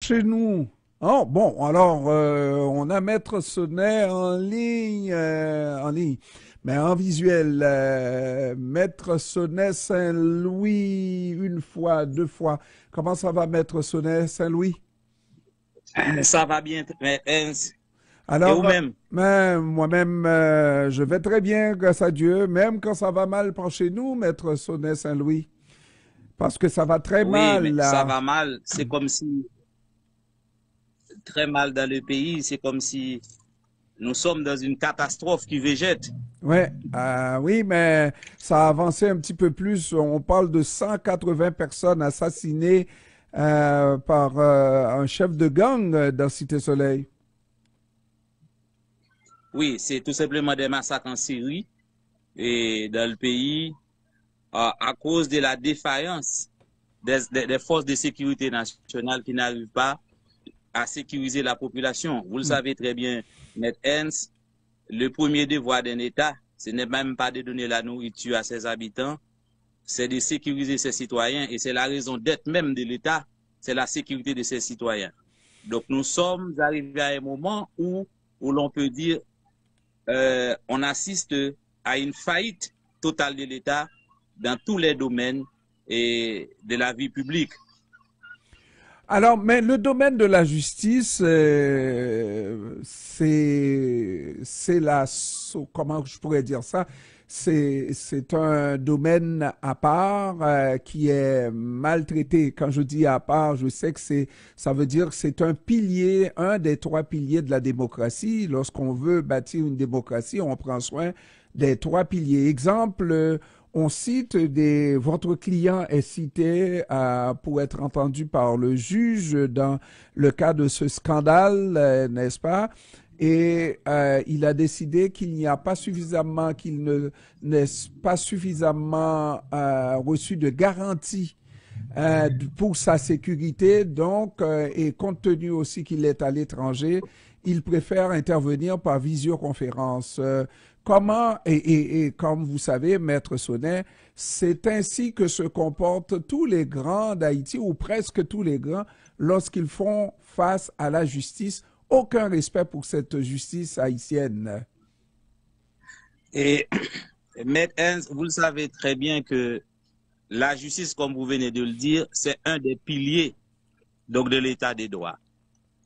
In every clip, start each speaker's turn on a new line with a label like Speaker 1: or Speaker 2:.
Speaker 1: chez nous. Oh, bon, alors, on a Maître Sonnet en ligne, mais en visuel. Maître Sonnet Saint-Louis, une fois, deux fois. Comment ça va, Maître Sonnet Saint-Louis?
Speaker 2: Ça va bien, mais, et
Speaker 1: Alors,
Speaker 2: vous-même?
Speaker 1: moi-même, je vais très bien, grâce à Dieu, même quand ça va mal par chez nous, Maître Sonnet Saint-Louis, parce que ça va très
Speaker 2: Oui,
Speaker 1: mal,
Speaker 2: mais ça
Speaker 1: là.
Speaker 2: va mal. C'est comme si, très mal dans le pays, c'est comme si nous sommes dans une catastrophe qui végète.
Speaker 1: Ouais, oui, mais ça a avancé un petit peu plus. On parle de 180 personnes assassinées par un chef de gang dans Cité Soleil.
Speaker 2: Oui, c'est tout simplement des massacres en Syrie et dans le pays à cause de la défaillance des forces de sécurité nationale qui n'arrivent pas à sécuriser la population. Vous le
Speaker 1: Hmm.
Speaker 2: savez très bien, Maître Hens, le premier devoir d'un État, ce n'est même pas de donner la nourriture à ses habitants, c'est de sécuriser ses citoyens et c'est la raison d'être même de l'État, c'est la sécurité de ses citoyens. Donc nous sommes arrivés à un moment où l'on peut dire on assiste à une faillite totale de l'État dans tous les domaines et de la vie publique.
Speaker 1: Alors, mais le domaine de la justice, c'est comment je pourrais dire ça? C'est un domaine à part qui est maltraité. Quand je dis à part, je sais que ça veut dire que c'est un pilier, un des trois piliers de la démocratie. Lorsqu'on veut bâtir une démocratie, on prend soin des trois piliers. Exemple, on cite votre client est cité pour être entendu par le juge dans le cas de ce scandale, n'est-ce pas? Et il a décidé qu'il n'y a pas suffisamment, qu'il ne n'est pas suffisamment reçu de garantie pour sa sécurité. Donc, et compte tenu aussi qu'il est à l'étranger, il préfère intervenir par visioconférence. Comment, et comme vous savez, Maître Sonnet, c'est ainsi que se comportent tous les grands d'Haïti, ou presque tous les grands, lorsqu'ils font face à la justice. Aucun respect pour cette justice haïtienne.
Speaker 2: Et Maître Hens, vous le savez très bien que la justice, comme vous venez de le dire, c'est un des piliers donc de l'état des droits.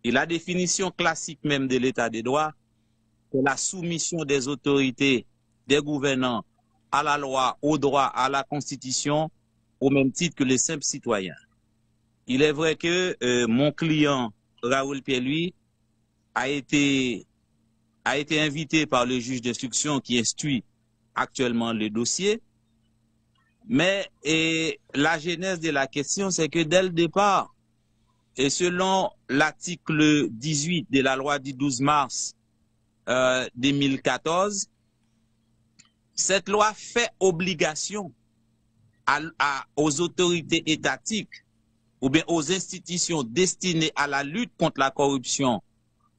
Speaker 2: Et la définition classique même de l'état des droits, c'est la soumission des autorités, des gouvernants à la loi, au droit, à la constitution, au même titre que les simples citoyens. Il est vrai que mon client, Raoul Pierre-Louis, a été, a été invité par le juge d'instruction qui instruit actuellement le dossier. Mais la genèse de la question, c'est que dès le départ, et selon l'article 18 de la loi du 12 mars 2014, cette loi fait obligation aux autorités étatiques ou bien aux institutions destinées à la lutte contre la corruption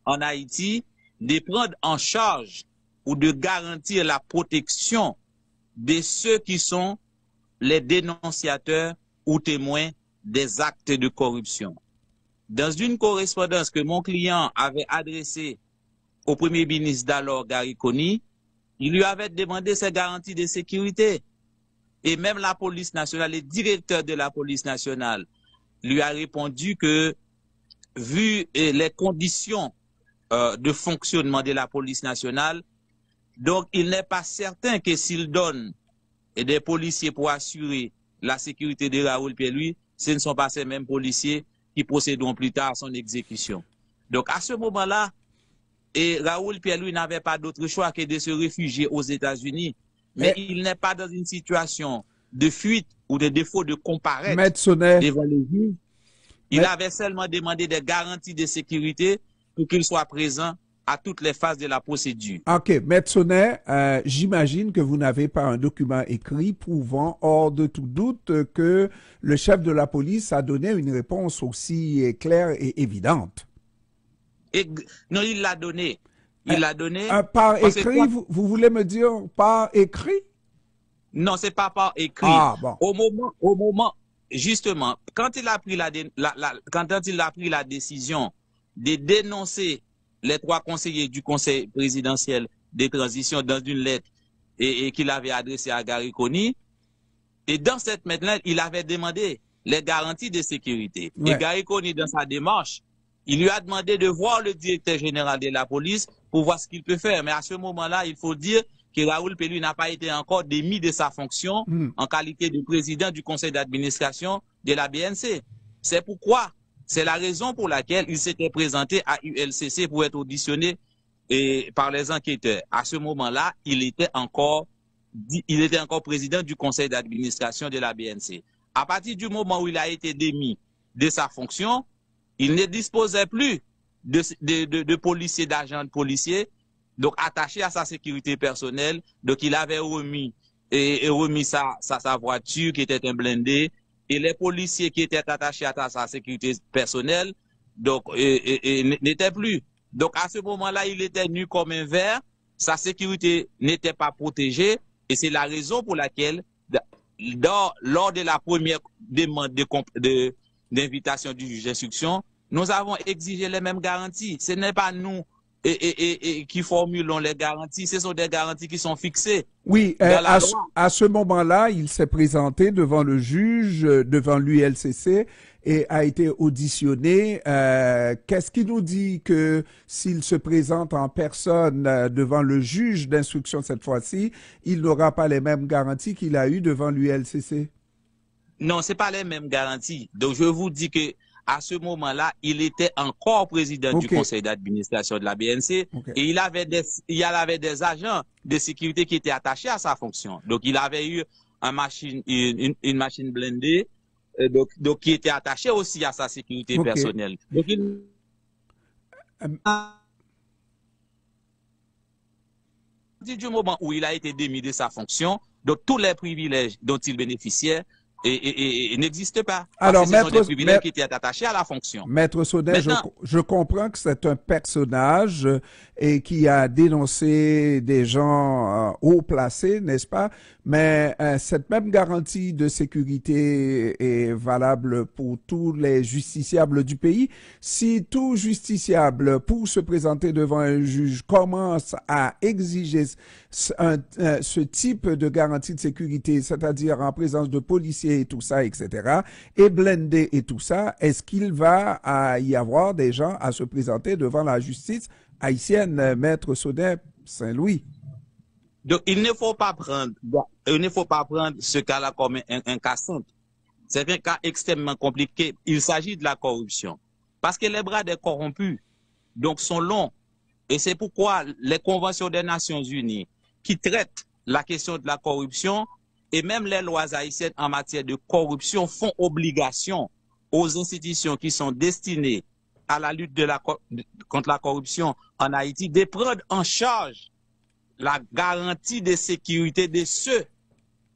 Speaker 2: en Haïti de prendre en charge ou de garantir la protection de ceux qui sont les dénonciateurs ou témoins des actes de corruption. Dans une correspondance que mon client avait adressée au premier ministre d'alors, Gary Coney, il lui avait demandé ces garanties de sécurité. Et même la police nationale, le directeur de la police nationale, lui a répondu que, vu les conditions de fonctionnement de la police nationale, donc il n'est pas certain que s'il donne des policiers pour assurer la sécurité de Raoul Pierre-Louis, ce ne sont pas ces mêmes policiers qui procéderont plus tard à son exécution. Donc à ce moment-là, Raoul Pierre-Louis n'avait pas d'autre choix que de se réfugier aux États-Unis, mais
Speaker 1: Et,
Speaker 2: il n'est pas dans une situation de fuite ou de défaut de comparaître
Speaker 1: Maître Sonnet,
Speaker 2: devant les juges. Il
Speaker 1: Maître-
Speaker 2: avait seulement demandé des garanties de sécurité pour qu'il soit présent à toutes les phases de la procédure.
Speaker 1: OK, Maître Sonnet, j'imagine que vous n'avez pas un document écrit prouvant hors de tout doute que le chef de la police a donné une réponse aussi claire et évidente.
Speaker 2: Et, non, il l'a donné.
Speaker 1: Euh,
Speaker 2: Il l'a donné
Speaker 1: par
Speaker 2: parce que
Speaker 1: écrit, vous voulez me dire par écrit?
Speaker 2: non, c'est pas par écrit.
Speaker 1: Ah, bon.
Speaker 2: Au moment, justement, quand il a pris quand il a pris la décision de dénoncer les 3 conseillers du Conseil présidentiel des transitions dans une lettre et qu'il avait adressée à Gary Coney, et dans cette lettre-là, il avait demandé les garanties de sécurité.
Speaker 1: Ouais.
Speaker 2: Et Gary Coney, dans sa démarche, il lui a demandé de voir le directeur général de la police pour voir ce qu'il peut faire. Mais à ce moment-là, il faut dire que Raoul Pellu n'a pas été encore démis de sa fonction en qualité de président du conseil d'administration de la BNC. C'est pourquoi, c'est la raison pour laquelle il s'était présenté à ULCC pour être auditionné par les enquêteurs. À ce moment-là, il était encore président du conseil d'administration de la BNC. À partir du moment où il a été démis de sa fonction, il ne disposait plus de policiers, d'agents de policiers, donc attaché à sa sécurité personnelle. Donc il avait remis sa voiture qui était un blindé, et les policiers qui étaient attachés à sa sécurité personnelle donc n'étaient plus. Donc à ce moment-là, il était nu comme un ver, sa sécurité n'était pas protégée, et c'est la raison pour laquelle lors de la première demande d'invitation du juge d'instruction, nous avons exigé les mêmes garanties. Ce n'est pas nous qui formulons les garanties, ce sont des garanties qui sont fixées.
Speaker 1: Oui,
Speaker 2: dans la loi.
Speaker 1: À ce moment-là, il s'est présenté devant le juge, devant l'ULCC, et a été auditionné. Qu'est-ce qui nous dit que s'il se présente en personne devant le juge d'instruction cette fois-ci, il n'aura pas les mêmes garanties qu'il a eues devant l'ULCC?
Speaker 2: Non, c'est pas les mêmes garanties. Donc je vous dis que à ce moment-là, il était encore président du conseil d'administration de la BNC, et il avait des agents de sécurité qui étaient attachés à sa fonction. Donc il avait eu une machine blindée, donc qui était attachée aussi à sa sécurité personnelle. Donc à partir du moment où il a été démis de sa fonction, donc tous les privilèges dont il bénéficiait et n'existe pas.
Speaker 1: Alors,
Speaker 2: ce sont des privilèges qui étaient attachés à la fonction.
Speaker 1: Maître Saudet, je comprends que c'est un personnage et qui a dénoncé des gens haut placés, n'est-ce pas? Mais cette même garantie de sécurité est valable pour tous les justiciables du pays. Si tout justiciable, pour se présenter devant un juge, commence à exiger ce type de garantie de sécurité, c'est-à-dire en présence de policiers et tout ça, etc., et blindé et tout ça, est-ce qu'il va y avoir des gens à se présenter devant la justice haïtienne, Maître Saudet Saint-Louis?
Speaker 2: Donc, il ne faut pas prendre ce cas-là comme un cas simple. C'est un cas extrêmement compliqué. Il s'agit de la corruption. Parce que les bras des corrompus, donc, sont longs. Et c'est pourquoi les conventions des Nations Unies qui traitent la question de la corruption et même les lois haïtiennes en matière de corruption font obligation aux institutions qui sont destinées à la lutte contre la corruption en Haïti de prendre en charge la garantie de sécurité de ceux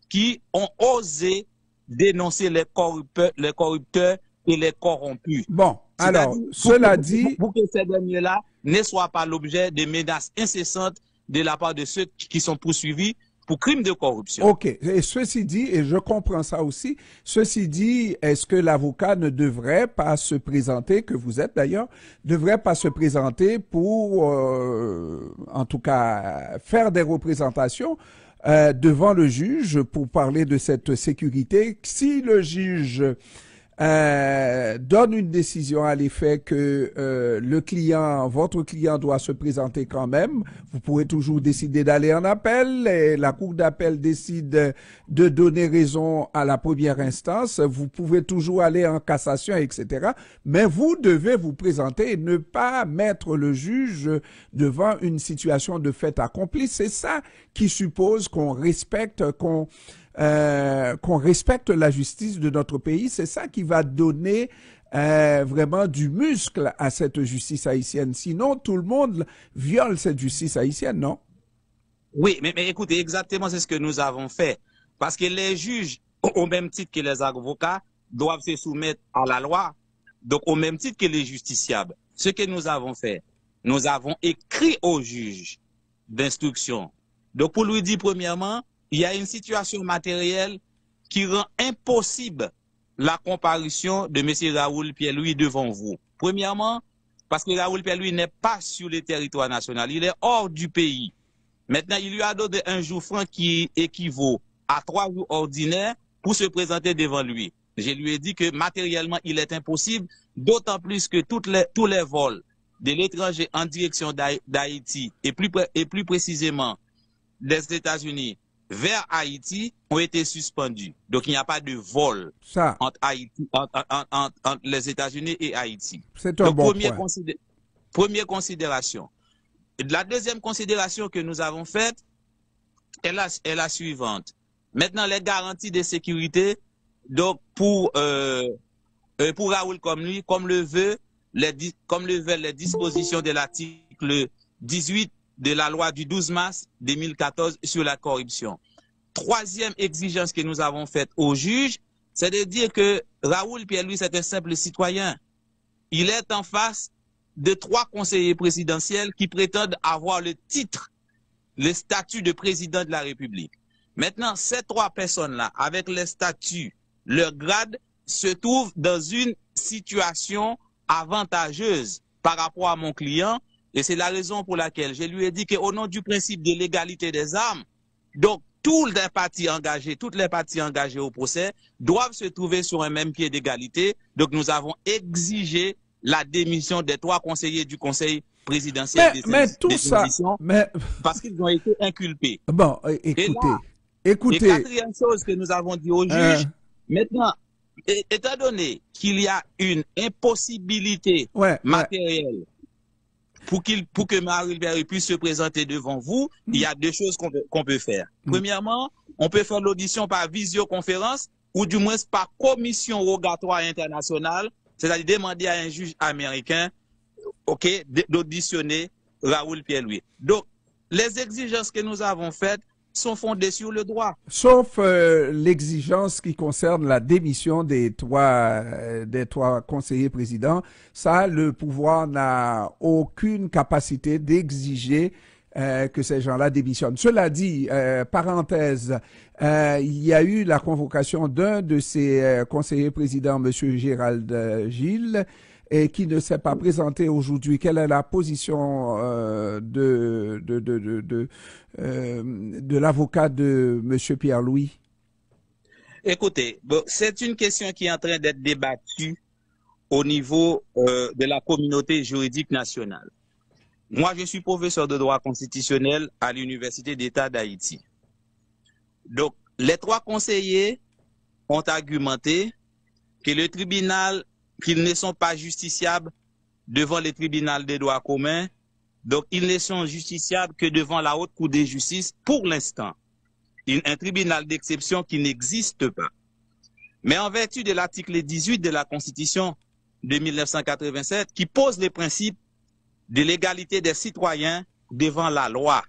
Speaker 2: qui ont osé dénoncer les corrupteurs et les corrompus.
Speaker 1: Bon, alors, cela dit...
Speaker 2: Pour que ces derniers-là ne soient pas l'objet de menaces incessantes de la part de ceux qui sont poursuivis pour crimes de corruption.
Speaker 1: OK. Et ceci dit, et je comprends ça aussi, ceci dit, est-ce que l'avocat ne devrait pas se présenter, que vous êtes d'ailleurs, devrait pas se présenter pour, en tout cas, faire des représentations devant le juge pour parler de cette sécurité? Si le juge donne une décision à l'effet que votre client doit se présenter quand même, vous pouvez toujours décider d'aller en appel, et la cour d'appel décide de donner raison à la première instance, vous pouvez toujours aller en cassation, etc. Mais vous devez vous présenter et ne pas mettre le juge devant une situation de fait accompli. C'est ça qui suppose qu'on respecte, qu'on respecte la justice de notre pays. C'est ça qui va donner vraiment du muscle à cette justice haïtienne. Sinon, tout le monde viole cette justice haïtienne, non?
Speaker 2: Oui, mais écoutez, exactement c'est ce que nous avons fait. Parce que les juges, au même titre que les avocats, doivent se soumettre à la loi, donc au même titre que les justiciables. Ce que nous avons fait, nous avons écrit au juge d'instruction. Donc pour lui dire premièrement, il y a une situation matérielle qui rend impossible la comparution de M. Raoul Pierre-Louis devant vous. Premièrement, parce que Raoul Pierre-Louis n'est pas sur le territoire national, il est hors du pays. Maintenant, il lui a donné un jour franc qui équivaut à 3 jours ordinaires pour se présenter devant lui. Je lui ai dit que matériellement, il est impossible, d'autant plus que tous les vols de l'étranger en direction d'Haïti et plus précisément des États-Unis vers Haïti ont été suspendus. Donc, il n'y a pas de vol entre les États-Unis et Haïti.
Speaker 1: C'est un bon point.
Speaker 2: Première considération. La deuxième considération que nous avons faite est la suivante. Maintenant, les garanties de sécurité, donc pour Raoul comme lui, comme le veulent les dispositions de l'article 18 de la loi du 12 mars 2014 sur la corruption. Troisième exigence que nous avons faite au juge, c'est de dire que Raoul Pierre-Louis, c'est un simple citoyen. Il est en face de 3 conseillers présidentiels qui prétendent avoir le titre, le statut de président de la République. Maintenant, ces 3 personnes-là, avec les statuts, leur grade, se trouvent dans une situation avantageuse par rapport à mon client. Et c'est la raison pour laquelle je lui ai dit qu'au nom du principe de l'égalité des armes, donc toutes les parties engagées au procès doivent se trouver sur un même pied d'égalité. Donc nous avons exigé la démission des 3 conseillers du Conseil présidentiel parce qu'ils ont été inculpés.
Speaker 1: Bon, écoutez.
Speaker 2: Et quatrième chose que nous avons dit au juge, maintenant, étant donné qu'il y a une impossibilité matérielle pour que Raoul Pierre puisse se présenter devant vous, il y a 2 choses qu'on peut faire. Premièrement, on peut faire l'audition par visioconférence ou du moins par commission rogatoire internationale, c'est-à-dire demander à un juge américain d'auditionner Raoul Pierre-Louis. Donc, les exigences que nous avons faites sont fondées sur le droit.
Speaker 1: Sauf l'exigence qui concerne la démission des 3 conseillers présidents. Ça, le pouvoir n'a aucune capacité d'exiger que ces gens-là démissionnent. Cela dit, parenthèse, il y a eu la convocation d'un de ces conseillers présidents, M. Gérald Gilles, et qui ne s'est pas présenté aujourd'hui. Quelle est la position de l'avocat de M. Pierre-Louis?
Speaker 2: Écoutez, c'est une question qui est en train d'être débattue au niveau de la communauté juridique nationale. Moi, je suis professeur de droit constitutionnel à l'Université d'État d'Haïti. Donc, les 3 conseillers ont argumenté que le tribunal, qu'ils ne sont pas justiciables devant le tribunal des droits communs, donc ils ne sont justiciables que devant la Haute Cour de justice pour l'instant. Un tribunal d'exception qui n'existe pas. Mais en vertu de l'article 18 de la Constitution de 1987 qui pose les principes de l'égalité des citoyens devant la loi.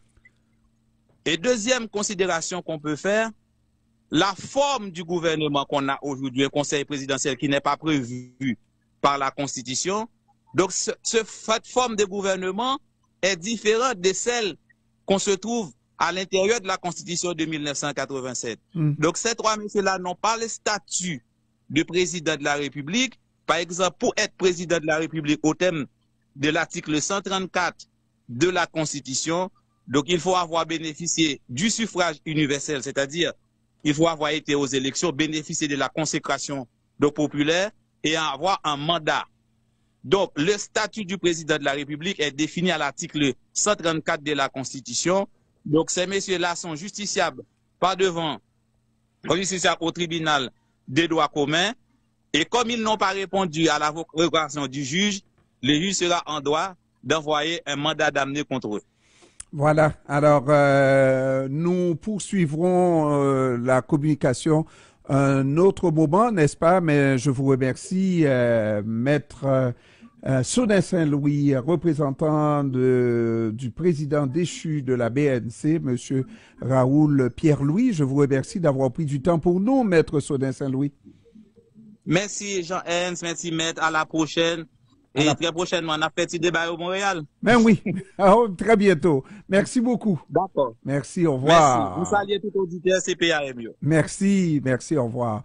Speaker 2: Et deuxième considération qu'on peut faire, la forme du gouvernement qu'on a aujourd'hui, un conseil présidentiel qui n'est pas prévu par la Constitution. Donc, cette forme de gouvernement est différente de celle qu'on se trouve à l'intérieur de la Constitution de 1987. Donc, ces 3 messieurs-là n'ont pas le statut de président de la République. Par exemple, pour être président de la République au terme de l'article 134 de la Constitution, donc il faut avoir bénéficié du suffrage universel, c'est-à-dire il faut avoir été aux élections, bénéficier de la consécration populaire et avoir un mandat. Donc, le statut du président de la République est défini à l'article 134 de la Constitution. Donc, ces messieurs-là sont justiciables au tribunal des droits communs. Et comme ils n'ont pas répondu à la requête du juge, le juge sera en droit d'envoyer un mandat d'amener contre eux.
Speaker 1: Voilà. Alors, nous poursuivrons la communication un autre moment, n'est-ce pas? Mais je vous remercie, Maître Sodin Saint-Louis, représentant du président déchu de la BNC, M. Raoul Pierre-Louis. Je vous remercie d'avoir pris du temps pour nous, Maître Sodin Saint-Louis.
Speaker 2: Merci, Jean-Ernst. Merci, Maître. À la prochaine. Et très prochainement, on a fait un débat au Montréal.
Speaker 1: Ben oui, très bientôt. Merci beaucoup.
Speaker 2: D'accord.
Speaker 1: Merci, au revoir.
Speaker 2: Merci. Vous saluez tout auditeur CPAM.
Speaker 1: Merci, au revoir.